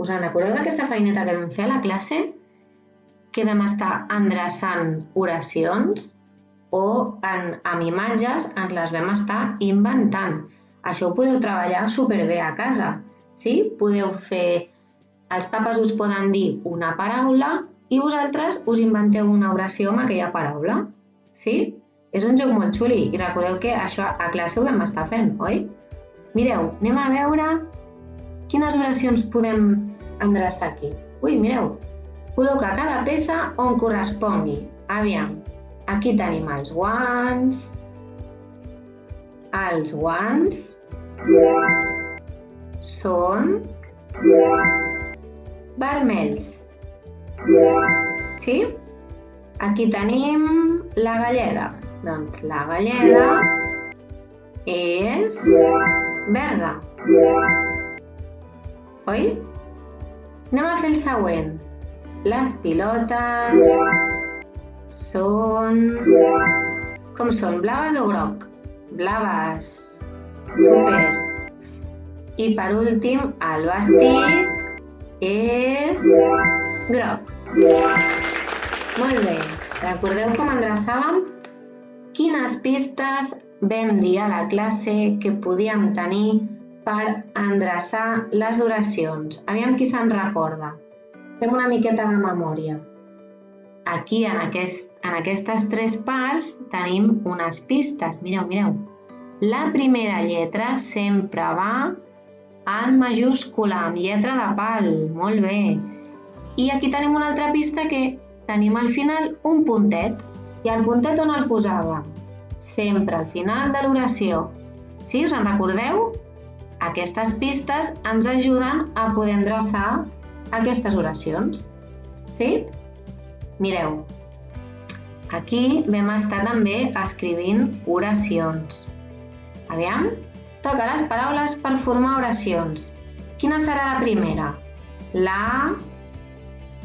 Us en recordeu d'aquesta feineta que vam fer a la classe? Que vam estar endreçant oracions o amb imatges ens les vam estar inventant. Això ho podeu treballar superbé a casa. Sí? Podeu fer... Els papes us poden dir una paraula i vosaltres us inventeu una oració amb aquella paraula. Sí? És un joc molt xuli i recordeu que això a classe ho vam estar fent, oi? Mireu, anem a veure quines oracions podem endreçar aquí. Ui, mireu, col·loca cada peça on correspongui. Aviam, aquí tenim els guants. Els guants són vermells. Sí? Aquí tenim la galleda. Doncs la galleda és verda. Oi? Anem a fer el següent. Les pilotes són... Com són? Blaves o groc? Blaves. Super. I per últim, el vestit és groc. Molt bé. Recordeu com endreçàvem? Quines pistes vam dir a la classe que podíem tenir per endreçar les oracions? Aviam qui se'n recorda. Fem una miqueta de memòria. Aquí, en aquestes tres parts, tenim unes pistes. Mireu, mireu. La primera lletra sempre va en majúscula, amb lletra de pal. Molt bé. I aquí tenim una altra pista que tenim al final un puntet. I el puntet on el posàvem? Sempre al final de l'oració. Sí, us en recordeu? Aquestes pistes ens ajuden a poder endreçar aquestes oracions. Sí? Mireu, aquí vam estar també escrivint oracions. Aviam, toca les paraules per formar oracions. Quina serà la primera? La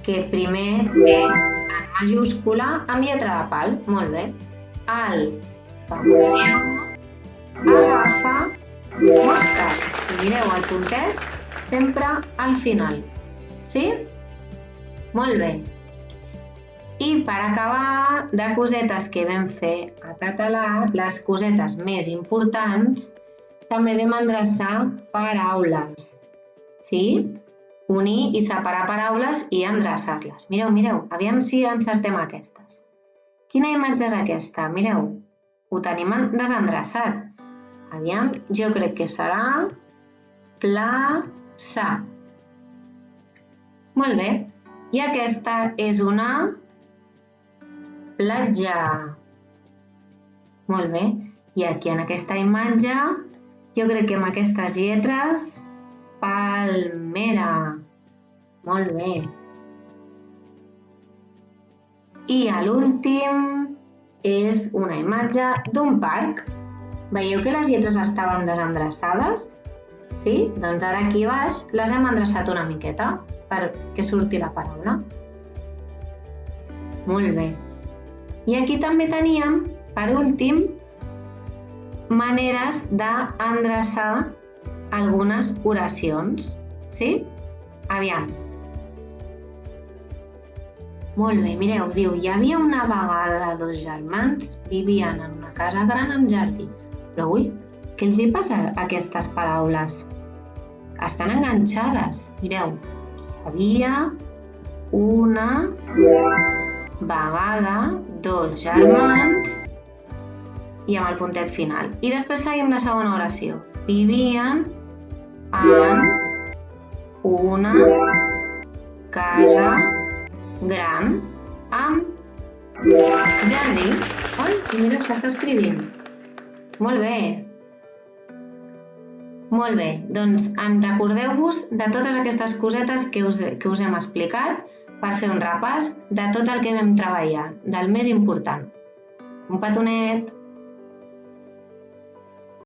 que primer té en majúscula amb lletra de pal. Molt bé. El que agafa mosques. I mireu el puntet sempre al final. Sí? Molt bé. I per acabar de cosetes que vam fer a català, les cosetes més importants, també vam endreçar paraules. Sí? Unir i separar paraules i endreçar-les. Mireu, mireu, aviam si encertem aquestes. Quina imatge és aquesta? Mireu, ho tenim desendreçat. Aviam, jo crec que serà plaça. Molt bé. I aquesta és una platja. Molt bé. I aquí en aquesta imatge, jo crec que amb aquestes lletres, palmera. Molt bé. I l'últim és una imatge d'un parc. Veieu que les lletres estaven desendreçades? Sí? Doncs ara aquí baix les hem endreçat una miqueta perquè surti la paraula. Molt bé. I aquí també teníem, per últim, maneres d'endreçar algunes oracions. Sí? Aviam. Molt bé, mireu, diu, hi havia una vegada dos germans, vivien en una casa gran amb jardí. Però ui, què els hi passa a aquestes paraules? Estan enganxades. Mireu, hi havia una vegada dos germans i amb el puntet final. I després seguim la segona oració. Vivien en una casa gran amb jardí. Oi? I mireu, s'està escrivint. Molt bé. Molt bé, doncs recordeu-vos de totes aquestes cosetes que us hem explicat per fer un repàs de tot el que vam treballar, del més important. Un petonet!